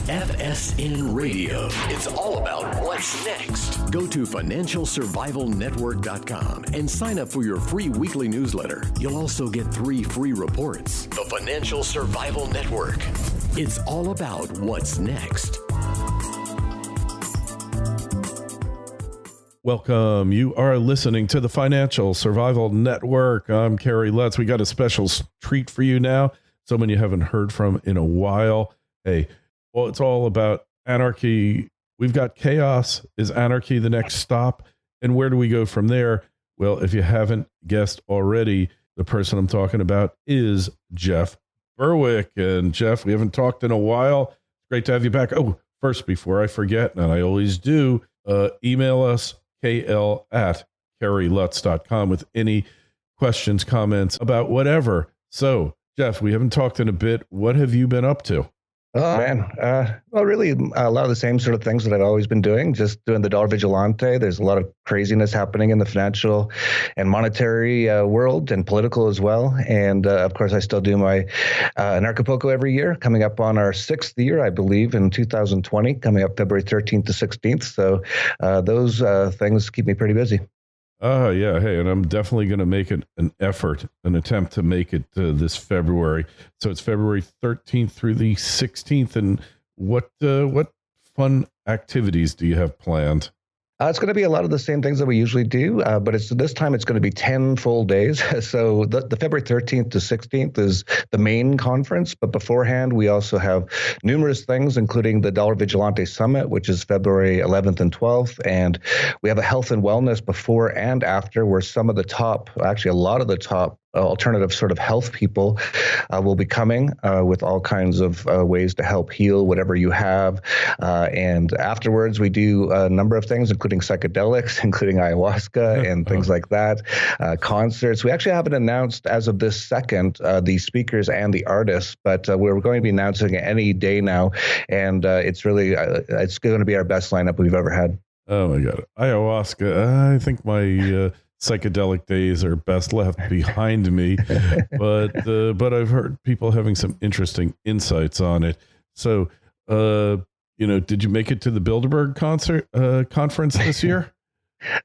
FSN Radio. It's all about what's next. Go to financialsurvivalnetwork.com and sign up for your free weekly newsletter. You'll also get 3 free reports. The Financial Survival Network. It's all about what's next. Welcome. You are listening to the Financial Survival Network. I'm Kerry Lutz. We got a special treat for you now. Someone you haven't heard from in a while. Hey, well, it's all about anarchy. We've got chaos. Is anarchy the next stop? And where do we go from there? Well, if you haven't guessed already, the person I'm talking about is Jeff Berwick. And Jeff, we haven't talked in a while. It's great to have you back. Oh, first, before I forget, and I always do, email us, kl@kerrylutz.com with any questions, comments about whatever. So, Jeff, we haven't talked in a bit. What have you been up to? Oh, man. Well, really, a lot of the same sort of things that I've always been doing, just doing the dollar vigilante. There's a lot of craziness happening in the financial and monetary world and political as well. And of course, I still do my anarcho every year, coming up on our 6th year, I believe, in 2020, coming up February 13th to 16th. So those things keep me pretty busy. Yeah. Hey, and I'm definitely going to make an attempt to make it this February. So it's February 13th through the 16th. And what fun activities do you have planned? It's going to be a lot of the same things that we usually do, but this time it's going to be 10 full days. So the February 13th to 16th is the main conference, but beforehand we also have numerous things, including the Dollar Vigilante Summit, which is February 11th and 12th, and we have a health and wellness before and after, where some of the top, actually a lot of the top alternative sort of health people will be coming with all kinds of ways to help heal whatever you have. And afterwards, we do a number of things, including psychedelics, including ayahuasca and things like that, concerts. We actually haven't announced as of this second the speakers and the artists, but we're going to be announcing it any day now. And it's really, it's going to be our best lineup we've ever had. Oh my God. Ayahuasca. I think my psychedelic days are best left behind me, but I've heard people having some interesting insights on it. So, did you make it to the Bilderberg conference this year?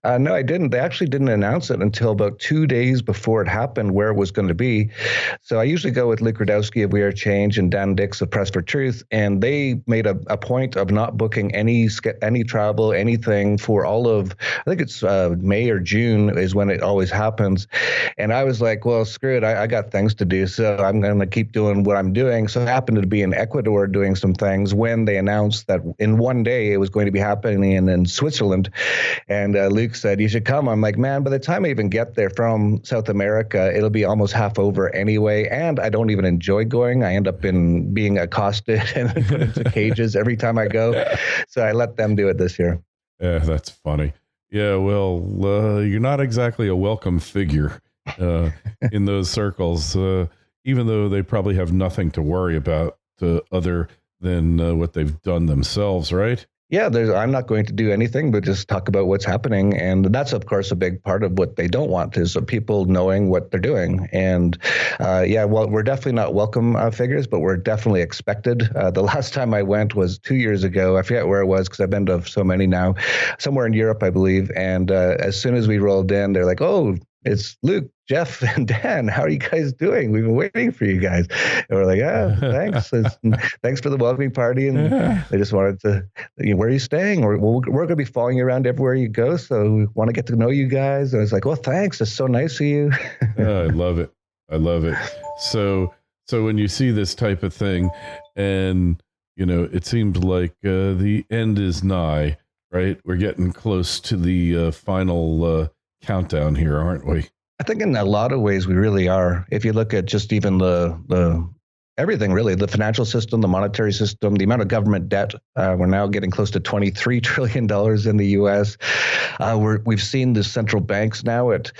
No, I didn't. They actually didn't announce it until about 2 days before it happened where it was going to be. So I usually go with Luke Rudowski of We Are Change and Dan Dix of Press for Truth, and they made a point of not booking any travel, anything for all of, I think it's May or June is when it always happens. And I was like, well, screw it. I got things to do, so I'm going to keep doing what I'm doing. So I happened to be in Ecuador doing some things when they announced that in one day it was going to be happening in Switzerland. And Luke said, you should come. I'm like, man, by the time I even get there from South America, it'll be almost half over anyway. And I don't even enjoy going. I end up being accosted and put into cages every time I go. So I let them do it this year. Yeah, that's funny. Yeah, well, you're not exactly a welcome figure in those circles, even though they probably have nothing to worry about other than what they've done themselves, right? Yeah, I'm not going to do anything but just talk about what's happening. And that's, of course, a big part of what they don't want is people knowing what they're doing. And well, we're definitely not welcome figures, but we're definitely expected. The last time I went was 2 years ago. I forget where it was because I've been to so many now, somewhere in Europe, I believe. And as soon as we rolled in, they're like, oh, it's Luke, Jeff, and Dan. How are you guys doing? We've been waiting for you guys. And we're like, thanks. Thanks for the welcoming party. And they just wanted to, where are you staying? We're going to be following you around everywhere you go. So we want to get to know you guys. And it's like, well, thanks. It's so nice of you. I love it. So when you see this type of thing and, it seems like the end is nigh, right? We're getting close to the final countdown here, aren't we? I think in a lot of ways we really are. If you look at just even the everything really, the financial system, the monetary system, the amount of government debt. We're now getting close to $23 trillion in the U.S. We've seen the central banks now at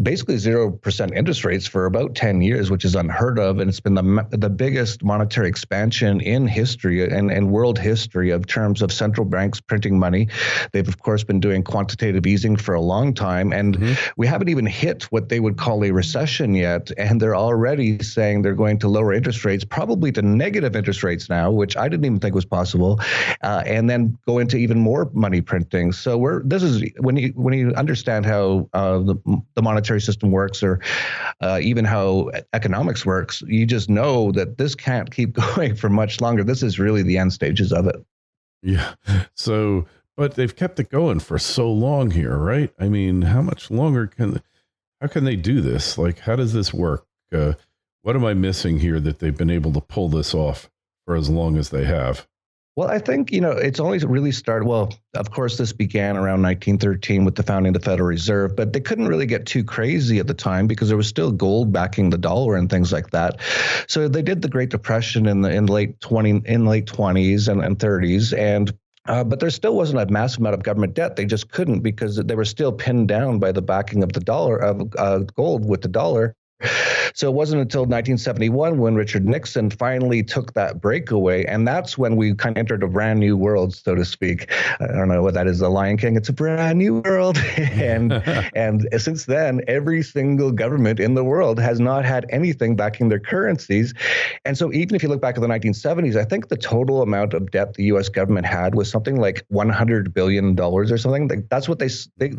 basically 0% interest rates for about 10 years, which is unheard of. And it's been the biggest monetary expansion in history and world history of terms of central banks printing money. They've, of course, been doing quantitative easing for a long time. And we haven't even hit what they would call a recession yet. And they're already saying they're going to lower interest interest rates, probably to negative interest rates now, which I didn't even think was possible, and then go into even more money printing. So this is when you understand how the monetary system works, or even how economics works, you just know that this can't keep going for much longer. This is really the end stages of it. Yeah. So, but they've kept it going for so long here, right? I mean, how much longer how can they do this? Like, how does this work? What am I missing here that they've been able to pull this off for as long as they have? Well, I think, it's only really started. Well, of course, this began around 1913 with the founding of the Federal Reserve, but they couldn't really get too crazy at the time because there was still gold backing the dollar and things like that. So they did the Great Depression in late 20s and 30s, and but there still wasn't a massive amount of government debt. They just couldn't, because they were still pinned down by the backing of the dollar, of gold with the dollar. So it wasn't until 1971 when Richard Nixon finally took that breakaway, and that's when we kind of entered a brand new world, so to speak. I don't know what that is, The Lion King. It's a brand new world, and since then, every single government in the world has not had anything backing their currencies. And so even if you look back at the 1970s, I think the total amount of debt the U.S. government had was something like $100 billion or something. That's what they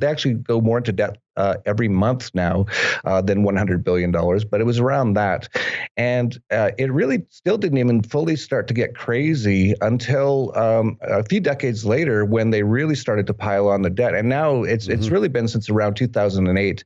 actually go more into debt every month now than $100 billion, but it was around that. And it really still didn't even fully start to get crazy until a few decades later, when they really started to pile on the debt. And now it's really been since around 2008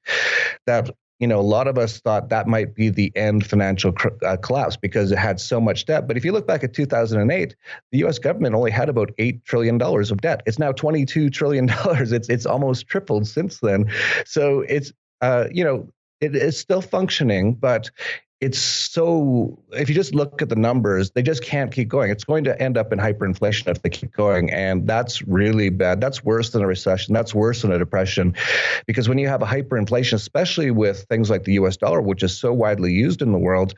that a lot of us thought that might be the end financial collapse, because it had so much debt. But if you look back at 2008, the U.S. government only had about $8 trillion of debt. It's now $22 trillion. It's almost tripled since then. So it's, it is still functioning, but it's if you just look at the numbers, they just can't keep going. It's going to end up in hyperinflation if they keep going. And that's really bad. That's worse than a recession. That's worse than a depression. Because when you have a hyperinflation, especially with things like the US dollar, which is so widely used in the world,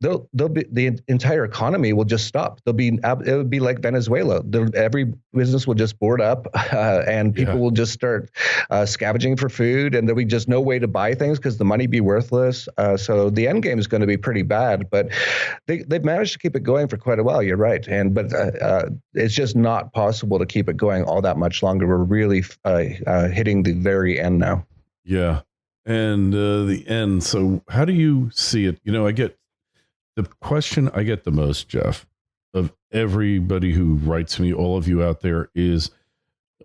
the entire economy will just stop. It would be like Venezuela. Every business will just board up, and people will just start scavenging for food, and there'll be just no way to buy things because the money be worthless. So the end game is going to be pretty bad. But they've managed to keep it going for quite a while. You're right, but it's just not possible to keep it going all that much longer. We're really hitting the very end now. Yeah, and the end. So how do you see it? The question I get the most, Jeff, of everybody who writes me, all of you out there, is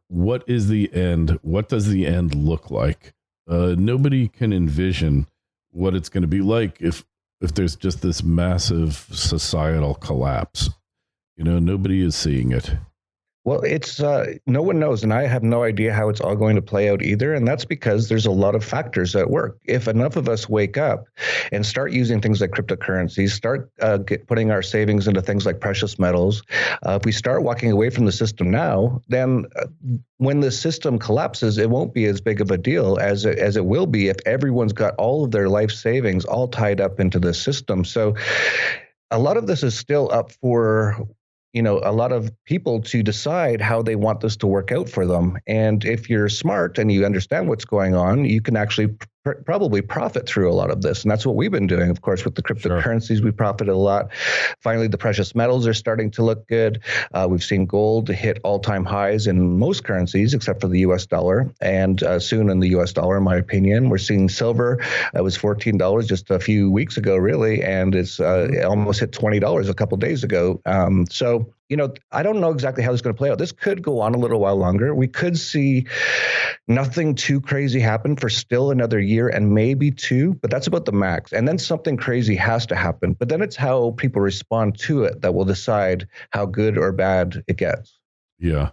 what is the end? What does the end look like? Nobody can envision what it's going to be like if there's just this massive societal collapse. Nobody is seeing it. Well, it's no one knows, and I have no idea how it's all going to play out either. And that's because there's a lot of factors at work. If enough of us wake up and start using things like cryptocurrencies, start putting our savings into things like precious metals, if we start walking away from the system now, then when the system collapses, it won't be as big of a deal as it will be if everyone's got all of their life savings all tied up into the system. So a lot of this is still up for a lot of people to decide how they want this to work out for them. And if you're smart and you understand what's going on, you can actually probably profit through a lot of this. And that's what we've been doing. Of course, with the cryptocurrencies, we profited a lot. Finally, the precious metals are starting to look good. We've seen gold hit all-time highs in most currencies, except for the US dollar, and soon in the US dollar, in my opinion. We're seeing silver. It was $14 just a few weeks ago, really, and it's it almost hit $20 a couple of days ago. So I don't know exactly how this is going to play out. This could go on a little while longer. We could see nothing too crazy happen for still another year and maybe two, but that's about the max. And then something crazy has to happen. But then it's how people respond to it that will decide how good or bad it gets. Yeah.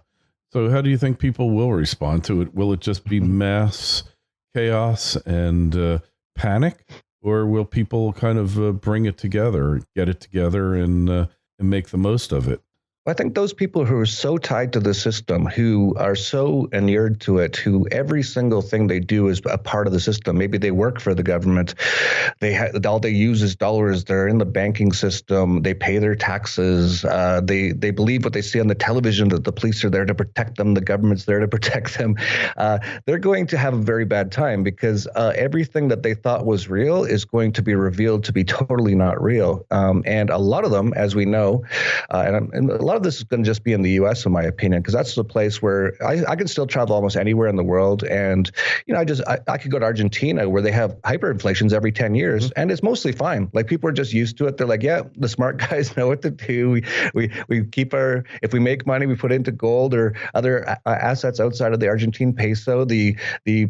So how do you think people will respond to it? Will it just be mass chaos and panic? Or will people kind of bring it together, get it together, and make the most of it? I think those people who are so tied to the system, who are so inured to it, who every single thing they do is a part of the system. Maybe they work for the government. All they use is dollars. They're in the banking system. They pay their taxes. They believe what they see on the television, that the police are there to protect them. The government's there to protect them. They're going to have a very bad time because everything that they thought was real is going to be revealed to be totally not real. And a lot of them, as we know, and a lot of this is going to just be in the U.S., in my opinion, because that's the place where I can still travel almost anywhere in the world. And, I could go to Argentina where they have hyperinflations every 10 years, and it's mostly fine. Like, people are just used to it. They're like, yeah, the smart guys know what to do. We keep if we make money, we put it into gold or other assets outside of the Argentine peso. The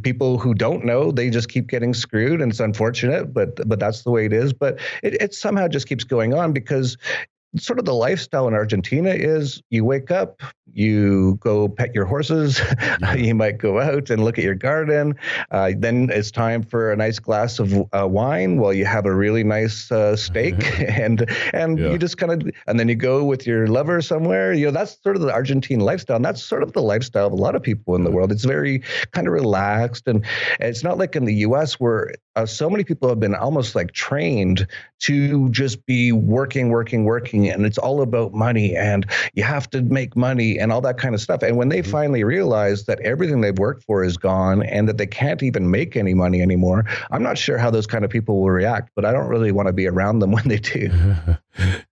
people who don't know, they just keep getting screwed, and it's unfortunate, but that's the way it is. But it somehow just keeps going on because sort of the lifestyle in Argentina is you wake up, you go pet your horses, you might go out and look at your garden. Then it's time for a nice glass of wine while you have a really nice steak, and you just and then you go with your lover somewhere. That's sort of the Argentine lifestyle, and that's sort of the lifestyle of a lot of people in the world. It's very kind of relaxed, and it's not like in the U.S. where so many people have been almost like trained to just be working, and it's all about money, and you have to make money and all that kind of stuff. And when they finally realize that everything they've worked for is gone and that they can't even make any money anymore, I'm not sure how those kind of people will react, but I don't really want to be around them when they do.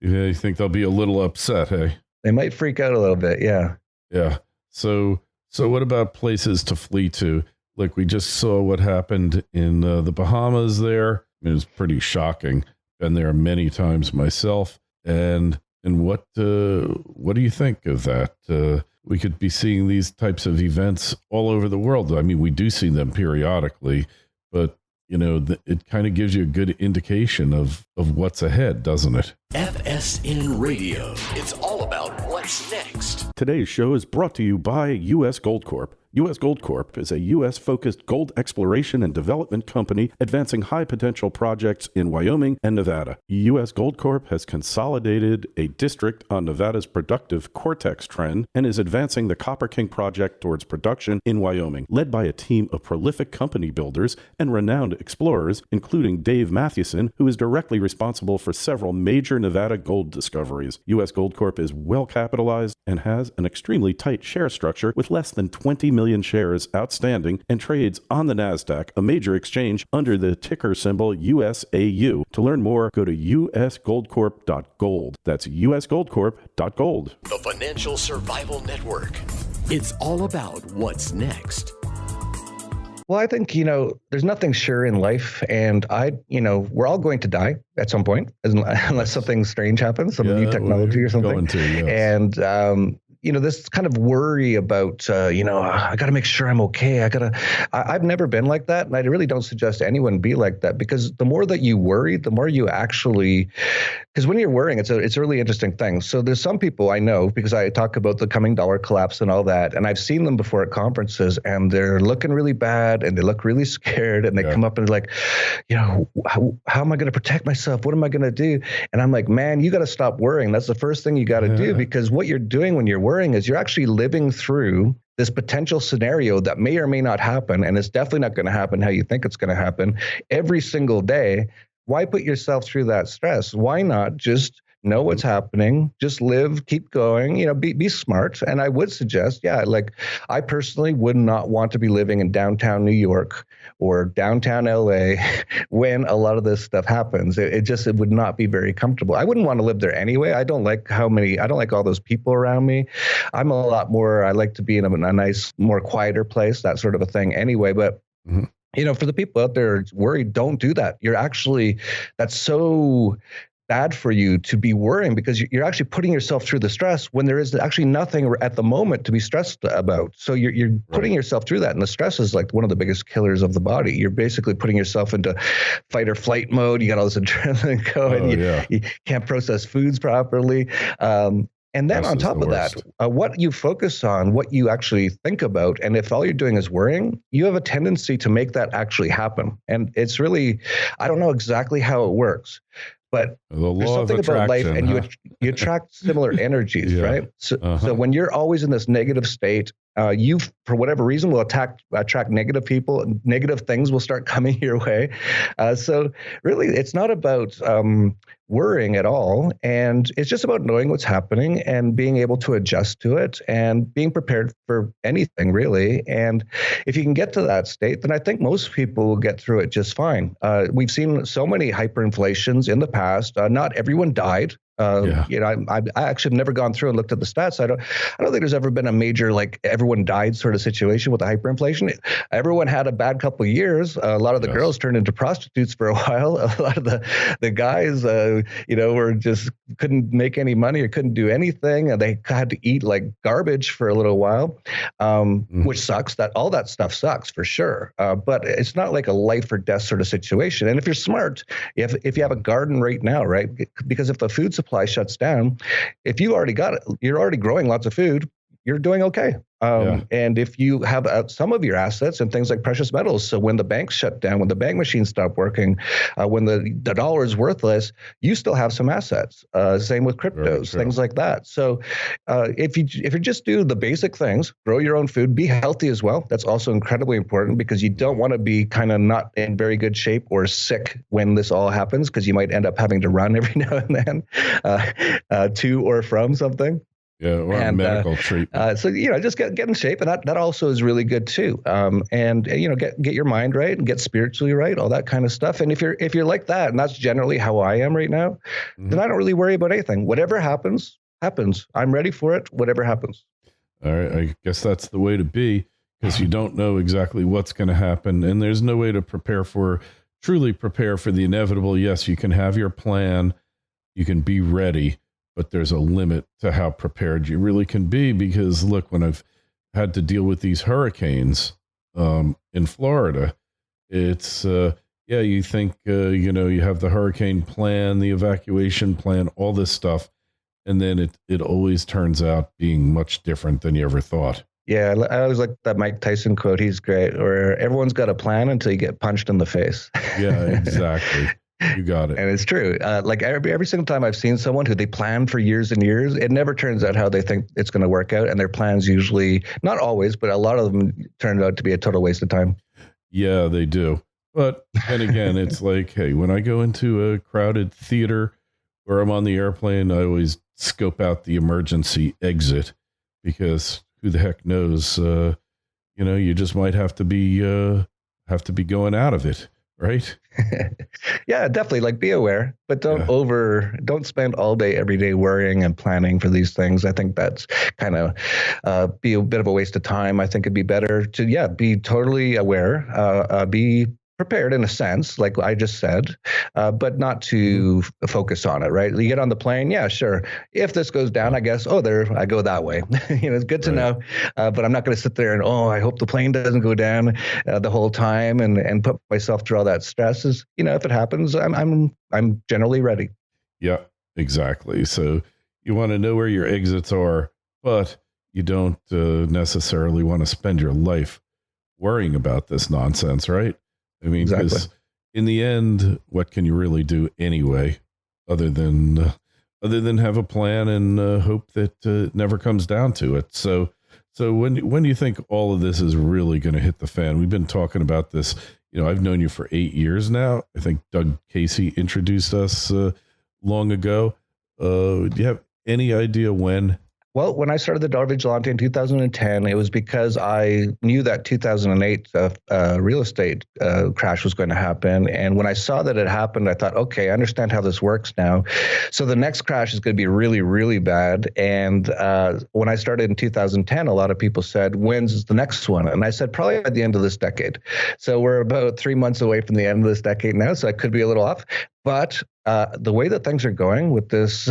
Yeah, you think they'll be a little upset, hey? They might freak out a little bit, yeah. Yeah. So what about places to flee to? Like, we just saw what happened in the Bahamas there. It was pretty shocking. Been there many times myself. And what do you think of that? We could be seeing these types of events all over the world. I mean, we do see them periodically, but it kind of gives you a good indication of what's ahead, doesn't it? FSN Radio. It's all about what's next. Today's show is brought to you by U.S. Gold Corp. U.S. Gold Corp is a U.S.-focused gold exploration and development company advancing high-potential projects in Wyoming and Nevada. U.S. Gold Corp has consolidated a district on Nevada's productive Cortex trend and is advancing the Copper King project towards production in Wyoming. Led by a team of prolific company builders and renowned explorers, including Dave Mathewson, who is directly responsible for several major Nevada gold discoveries. U.S. Gold Corp is well-capitalized and has an extremely tight share structure with less than 20 million shares outstanding and trades on the NASDAQ, a major exchange, under the ticker symbol USAU. To learn more, go to usgoldcorp.gold. That's usgoldcorp.gold. The Financial Survival Network. It's all about what's next. Well, I think, there's nothing sure in life, and we're all going to die at some point, unless something strange happens, some new technology or something. And, this kind of worry about, I got to make sure I'm okay. I've never been like that. And I really don't suggest anyone be like that, because the more that you worry, the more you actually, because when you're worrying, it's a really interesting thing. So there's some people I know, because I talk about the coming dollar collapse and all that, and I've seen them before at conferences, and they're looking really bad and they look really scared, and they come up and they're like, how am I going to protect myself? What am I going to do? And I'm like, man, you got to stop worrying. That's the first thing you got to do, because what you're doing when you're worrying is you're actually living through this potential scenario that may or may not happen, and it's definitely not going to happen how you think it's going to happen every single day. Why put yourself through that stress? Why not just know what's happening, just live, keep going, be smart. And I would suggest, I personally would not want to be living in downtown New York or downtown LA when a lot of this stuff happens. It would not be very comfortable. I wouldn't want to live there anyway. I don't like all those people around me. I like to be in a nice, more quieter place, that sort of a thing anyway. But for the people out there worried, don't do that. That's so bad for you to be worrying, because you're actually putting yourself through the stress when there is actually nothing at the moment to be stressed about. So you're putting yourself through that. And the stress is like one of the biggest killers of the body. You're basically putting yourself into fight or flight mode. You got all this adrenaline going. You can't process foods properly. And then on top of that, what you focus on, what you actually think about, and if all you're doing is worrying, you have a tendency to make that actually happen. And it's really, I don't know exactly how it works, but The there's law of something about life, attraction, and you attract similar energies, Yeah. right? So when you're always in this negative state, you, for whatever reason, will attract negative people. Negative things will start coming your way. So really, it's not about worrying at all, and it's just about knowing what's happening and being able to adjust to it and being prepared for anything, really. And if you can get to that state, then I think most people will get through it just fine. We've seen so many hyperinflations in the past. Not everyone died. You know, I actually have never gone through and looked at the stats. I don't think there's ever been a major, like, everyone died sort of situation with the hyperinflation. Everyone had a bad couple of years. A lot of the girls turned into prostitutes for a while. A lot of the guys, you know, were just couldn't make any money or couldn't do anything, and they had to eat like garbage for a little while, which sucks. That all that stuff sucks for sure. But it's not like a life or death sort of situation. And if you're smart, if you have a garden right now, right, because if the food supply shuts down, if you already got it, you're already growing lots of food, you're doing okay. And if you have some of your assets and things like precious metals, so when the banks shut down, when the bank machines stop working, when the dollar is worthless, you still have some assets. Same with cryptos, things like that. So if you just do the basic things, grow your own food, be healthy as well. That's also incredibly important, because you don't want to be kind of not in very good shape or sick when this all happens, because you might end up having to run every now and then to or from something. Yeah, or medical treatment. So, you know, just get in shape, and that also is really good too. And you know, get your mind right and get spiritually right, all that kind of stuff. And if you're like that, and that's generally how I am right now, then I don't really worry about anything. Whatever happens, happens. I'm ready for it. Whatever happens. All right, I guess that's the way to be, because you don't know exactly what's going to happen, and there's no way to truly prepare for the inevitable. Yes, you can have your plan, you can be ready, but there's a limit to how prepared you really can be. Because look, when I've had to deal with these hurricanes in Florida, it's, you think, you know, you have the hurricane plan, the evacuation plan, all this stuff. And then it always turns out being much different than you ever thought. Yeah, I always like that Mike Tyson quote. He's great, where everyone's got a plan until you get punched in the face. Yeah, exactly. You got it. And it's true. Like every single time I've seen someone who they plan for years and years, it never turns out how they think it's going to work out. And their plans usually, not always, but a lot of them turn out to be a total waste of time. Yeah, they do. But then again, it's like, hey, when I go into a crowded theater or I'm on the airplane, I always scope out the emergency exit, because who the heck knows, you know, you just might have to be going out of it. Right. Yeah, definitely. Like, be aware, but don't spend all day, every day worrying and planning for these things. I think that's kind of be a bit of a waste of time. I think it'd be better to, be totally aware, be prepared in a sense, like I just said, but not to focus on it, right? You get on the plane, yeah, sure. If this goes down, I guess, there I go that way. You know, it's good to know, but I'm not going to sit there and, I hope the plane doesn't go down the whole time and put myself through all that stress. Is, you know, if it happens, I'm generally ready. Yeah, exactly. So you want to know where your exits are, but you don't necessarily want to spend your life worrying about this nonsense, right? I mean, because in the end, what can you really do anyway, other than have a plan and hope that it never comes down to it? So when do you think all of this is really going to hit the fan? We've been talking about this. You know, I've known you for 8 years now. I think Doug Casey introduced us long ago. Do you have any idea when? Well, when I started the Dollar Vigilante in 2010, it was because I knew that 2008 real estate crash was going to happen. And when I saw that it happened, I thought, okay, I understand how this works now. So the next crash is going to be really, really bad. And when I started in 2010, a lot of people said, when's the next one? And I said, probably by the end of this decade. So we're about 3 months away from the end of this decade now. So I could be a little off. But the way that things are going with this,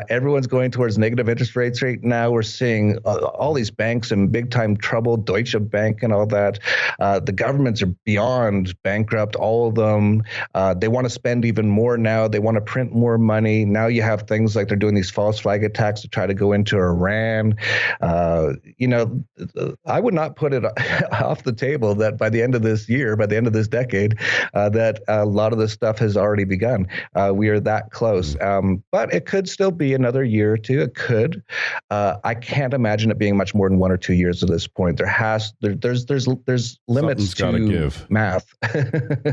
everyone's going towards negative interest rates right now. We're seeing all these banks in big time trouble, Deutsche Bank and all that. The governments are beyond bankrupt, all of them. They want to spend even more now. They want to print more money. Now you have things like they're doing these false flag attacks to try to go into Iran. You know, I would not put it off the table that by the end of this year, by the end of this decade, that a lot of this stuff has already begun. We are that close. But it could still be another year or two. It could. I can't imagine it being much more than 1 or 2 years at this point. There's limits to give. math.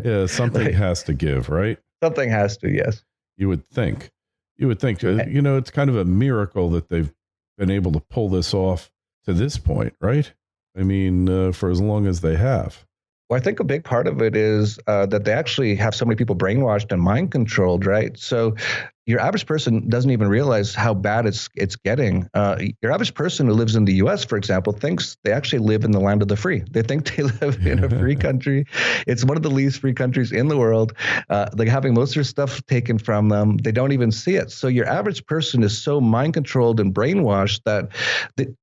Yeah, something has to give, right? Something has to, yes. You would think. It's kind of a miracle that they've been able to pull this off to this point, right? I mean, for as long as they have. Well, I think a big part of it is that they actually have so many people brainwashed and mind controlled, right? So your average person doesn't even realize how bad it's getting. Your average person who lives in the U.S., for example, thinks they actually live in the land of the free. They think they live in a free country. It's one of the least free countries in the world. They're having most of their stuff taken from them. They don't even see it. So your average person is so mind controlled and brainwashed that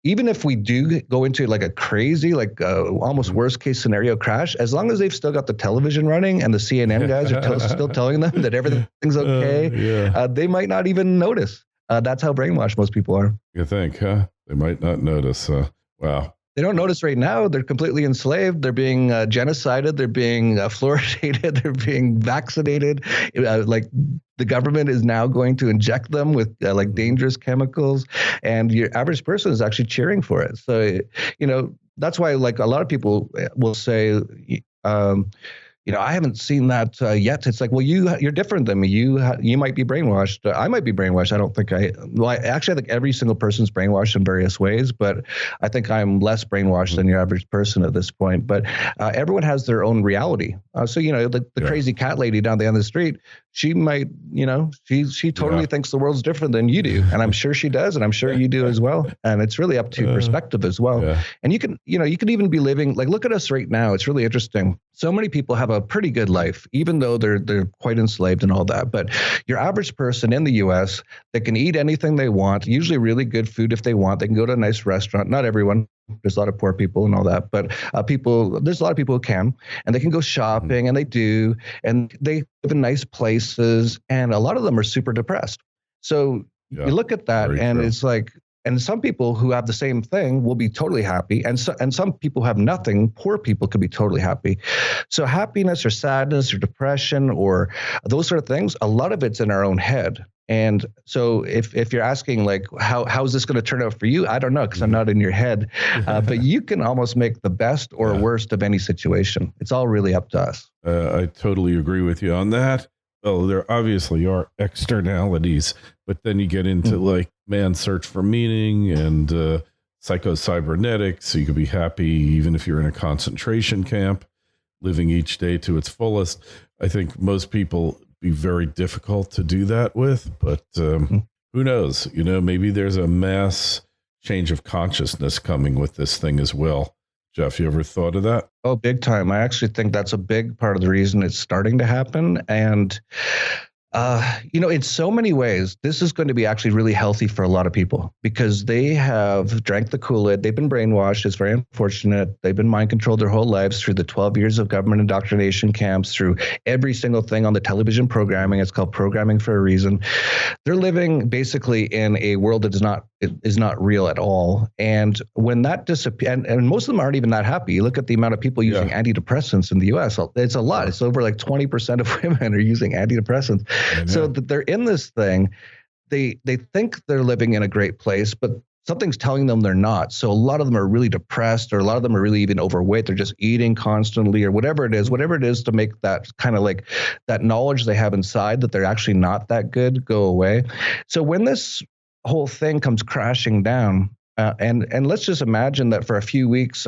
even if we do go into like a crazy, like almost worst case scenario crash, as long as they've still got the television running and the CNN guys are still telling them that everything's okay, they might not even notice. That's how brainwashed most people are. You think, huh? They might not notice. Wow. They don't notice right now. They're completely enslaved. They're being genocided. They're being fluoridated. They're being vaccinated. Like the government is now going to inject them with like dangerous chemicals, and your average person is actually cheering for it. So, that's why like a lot of people will say, I haven't seen that yet. It's like, well, you're different than me. You might be brainwashed. I might be brainwashed. I don't think I think every single person's brainwashed in various ways, but I think I'm less brainwashed than your average person at this point. But everyone has their own reality. So, the crazy cat lady down the end of the street, she might, she totally thinks the world's different than you do. And I'm sure she does. And I'm sure you do as well. And it's really up to perspective as well. Yeah. And you can even be living, like, look at us right now. It's really interesting. So many people have a pretty good life, even though they're quite enslaved and all that. But your average person in the U.S., they can eat anything they want, usually really good food if they want. They can go to a nice restaurant. Not everyone. There's a lot of poor people and all that, but there's a lot of people who can, and they can go shopping, and they do, and they live in nice places, and a lot of them are super depressed. So you look at that, and it's like, and some people who have the same thing will be totally happy, and some people who have nothing, poor people, could be totally happy. So happiness or sadness or depression or those sort of things, a lot of it's in our own head. And so if you're asking like, how is this going to turn out for you? I don't know, because I'm not in your head, but you can almost make the best or worst of any situation. It's all really up to us. I totally agree with you on that. Well, there obviously are externalities, but then you get into like man's search for meaning and psycho-cybernetics. So you could be happy even if you're in a concentration camp, living each day to its fullest. I think most people be very difficult to do that with, but who knows? Maybe there's a mass change of consciousness coming with this thing as well. Jeff, you ever thought of that? Oh, big time. I actually think that's a big part of the reason it's starting to happen. And in so many ways, this is going to be actually really healthy for a lot of people because they have drank the Kool-Aid. They've been brainwashed. It's very unfortunate. They've been mind controlled their whole lives through the 12 years of government indoctrination camps, through every single thing on the television programming. It's called programming for a reason. They're living basically in a world that is not real at all. And when that disappears, and most of them aren't even that happy. You look at the amount of people using antidepressants in the U.S. It's a lot. It's over like 20% of women are using antidepressants. So that they're in this thing, they think they're living in a great place, but something's telling them they're not. So a lot of them are really depressed, or a lot of them are really even overweight. They're just eating constantly, or whatever it is to make that kind of like that knowledge they have inside that they're actually not that good go away. So when this whole thing comes crashing down, and let's just imagine that for a few weeks,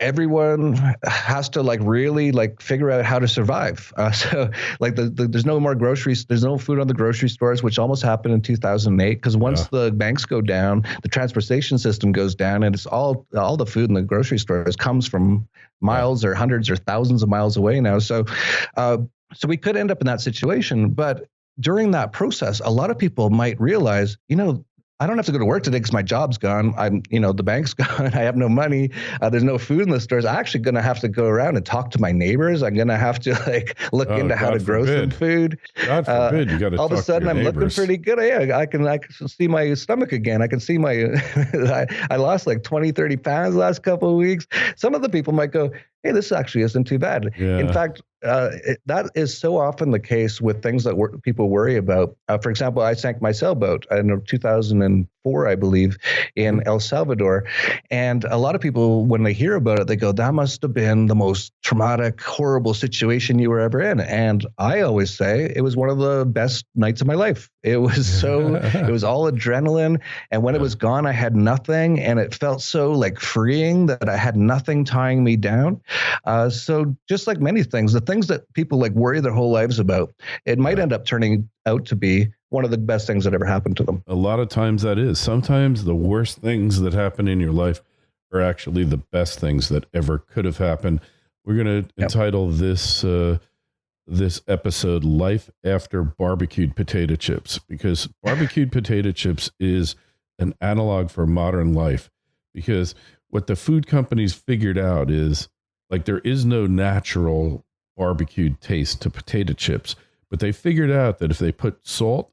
everyone has to like really like figure out how to survive. So like there's no more groceries. There's no food on the grocery stores, which almost happened in 2008. Because once the banks go down, the transportation system goes down, and it's all the food in the grocery stores comes from miles or hundreds or thousands of miles away now. So we could end up in that situation. But during that process, a lot of people might realize, I don't have to go to work today because my job's gone. The bank's gone. I have no money. There's no food in the stores. I'm actually going to have to go around and talk to my neighbors. I'm going to have to look into how to grow some food. God forbid you got to. All of a sudden, I'm looking pretty good. Yeah, I can see my stomach again. I can see my. I lost like 20, 30 pounds the last couple of weeks. Some of the people might go, hey, this actually isn't too bad. Yeah. In fact, that is so often the case with things that people worry about. For example, I sank my sailboat in 2004, I believe, in El Salvador. And a lot of people, when they hear about it, they go, that must have been the most traumatic, horrible situation you were ever in. And I always say it was one of the best nights of my life. It was it was all adrenaline. And when it was gone, I had nothing. And it felt so like freeing that I had nothing tying me down. So just like many things, the things that people like worry their whole lives about, it might end up turning out to be one of the best things that ever happened to them. A lot of times that is. Sometimes the worst things that happen in your life are actually the best things that ever could have happened. We're going to entitle this this episode "Life After Barbecued Potato Chips," because barbecued potato chips is an analog for modern life. Because what the food companies figured out is, like, there is no natural barbecued taste to potato chips, but they figured out that if they put salt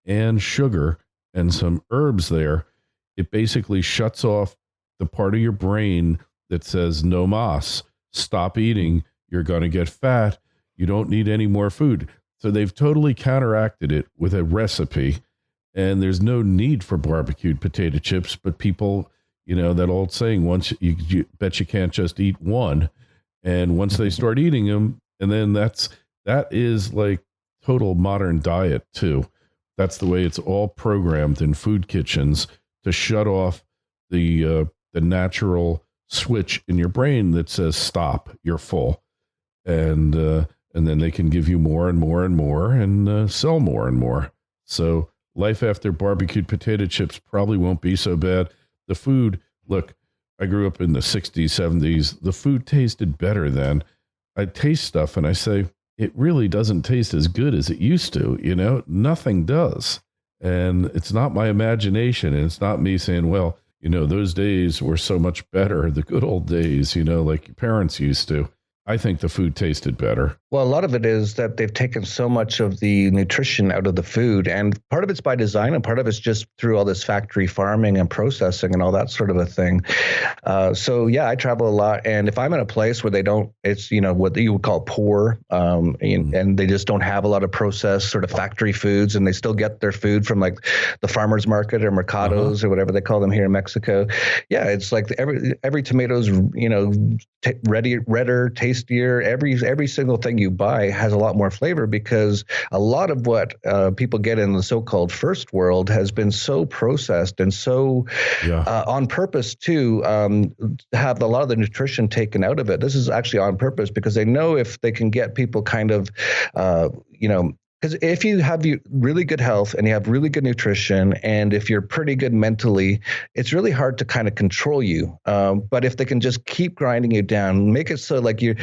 and sugar and some herbs there, it basically shuts off the part of your brain that says no mas, stop eating, you're going to get fat, you don't need any more food. So they've totally counteracted it with a recipe, and there's no need for barbecued potato chips. But people, you know, that old saying, once you bet you can't just eat one. And once they start eating them, and then that is like total modern diet too. That's the way it's all programmed in food kitchens, to shut off the natural switch in your brain that says stop, you're full, and then they can give you more and more and more and sell more and more. So life after barbecued potato chips probably won't be so bad. The food, look, I grew up in the 60s, 70s. The food tasted better then. I taste stuff and I say, it really doesn't taste as good as it used to. You know, nothing does. And it's not my imagination. And it's not me saying, well, you know, those days were so much better. The good old days, you know, like your parents used to. I think the food tasted better. Well, a lot of it is that they've taken so much of the nutrition out of the food, and part of it's by design, and part of it's just through all this factory farming and processing and all that sort of a thing. So yeah, I travel a lot, and if I'm in a place where they don't, it's, you know, what you would call poor, and they just don't have a lot of processed sort of factory foods, and they still get their food from like the farmers market or mercados or whatever they call them here in Mexico. Yeah, it's like every tomato's, you know, redder, tastier. Every single thing you buy has a lot more flavor, because a lot of what people get in the so-called first world has been so processed and so on purpose to have a lot of the nutrition taken out of it. This is actually on purpose, because they know if they can get people kind of, because if you have really good health and you have really good nutrition, and if you're pretty good mentally, it's really hard to kind of control you. But if they can just keep grinding you down, make it so like you're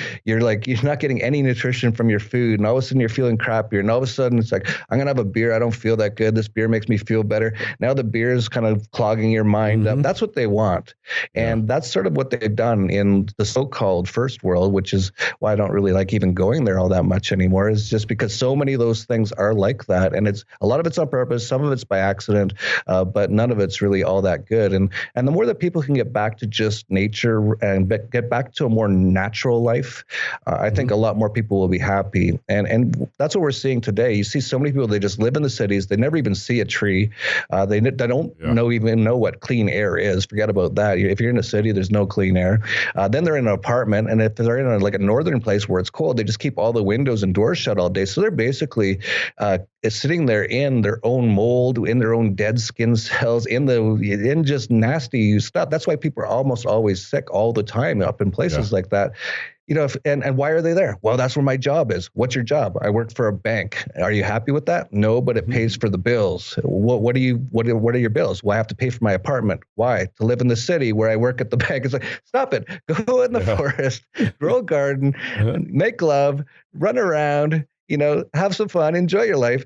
not getting any nutrition from your food, and all of a sudden you're feeling crappier, and all of a sudden it's like, I'm gonna have a beer, I don't feel that good. This beer makes me feel better. Now the beer is kind of clogging your mind up. That's what they want, and that's sort of what they've done in the so-called first world, which is why I don't really like even going there all that much anymore. Is just because so many of those things are like that, and it's a lot of it's on purpose, some of it's by accident, but none of it's really all that good. And the more that people can get back to just nature and get back to a more natural life, I think a lot more people will be happy. And that's what we're seeing today. You see so many people, they just live in the cities, they never even see a tree, they don't even know what clean air is. Forget about that. If you're in a city, there's no clean air. Then they're in an apartment, and if they're in a northern place where it's cold, they just keep all the windows and doors shut all day. So they're basically sitting there in their own mold, in their own dead skin cells, in just nasty stuff. That's why people are almost always sick all the time up in places like that. You know, and why are they there? Well, that's where my job is. What's your job? I work for a bank. Are you happy with that? No, but it pays for the bills. What are your bills? Well, I have to pay for my apartment. Why? To live in the city where I work at the bank. It's like, stop it. Go in the forest, grow a garden, make love, run around, you know, have some fun, enjoy your life.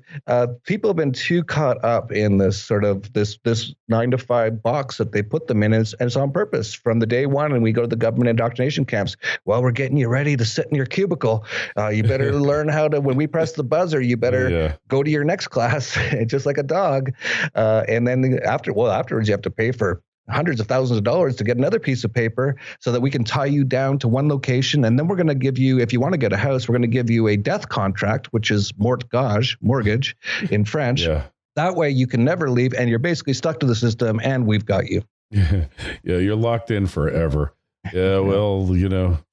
People have been too caught up in this sort of this 9-to-5 box that they put them in, and it's on purpose from the day one. And we go to the government indoctrination camps. Well, we're getting you ready to sit in your cubicle. You better learn how to, when we press the buzzer, you better go to your next class, just like a dog. And then afterwards, you have to pay for hundreds of thousands of dollars to get another piece of paper so that we can tie you down to one location. And then we're going to give you, if you want to get a house, we're going to give you a death contract, which is mortgage in French. Yeah. That way you can never leave and you're basically stuck to the system and we've got you. Yeah, you're locked in forever. Yeah, well,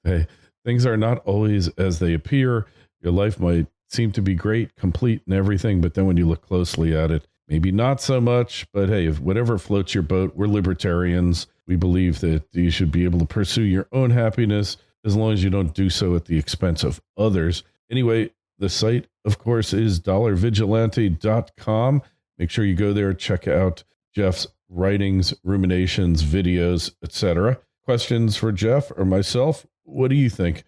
hey, things are not always as they appear. Your life might seem to be great, complete and everything, but then when you look closely at it, maybe not so much. But hey, if whatever floats your boat, we're libertarians. We believe that you should be able to pursue your own happiness as long as you don't do so at the expense of others. Anyway, the site, of course, is dollarvigilante.com. Make sure you go there, check out Jeff's writings, ruminations, videos, etc. Questions for Jeff or myself? What do you think?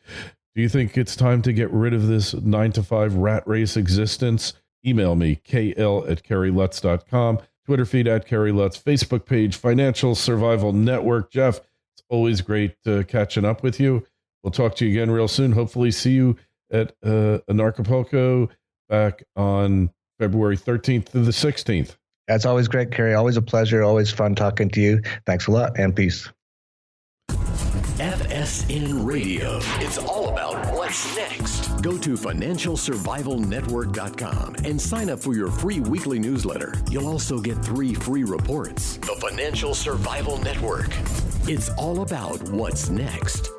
Do you think it's time to get rid of this 9-to-5 rat race existence? Email me, kl@kerrylutz.com, Twitter feed @KerryLutz, Facebook page, Financial Survival Network. Jeff, it's always great catching up with you. We'll talk to you again real soon. Hopefully see you at Anarcho back on February 13th to the 16th. That's always great, Kerry. Always a pleasure. Always fun talking to you. Thanks a lot and peace. FSN Radio. It's all about what's next. Go to financialsurvivalnetwork.com and sign up for your free weekly newsletter. You'll also get 3 free reports. The Financial Survival Network. It's all about what's next.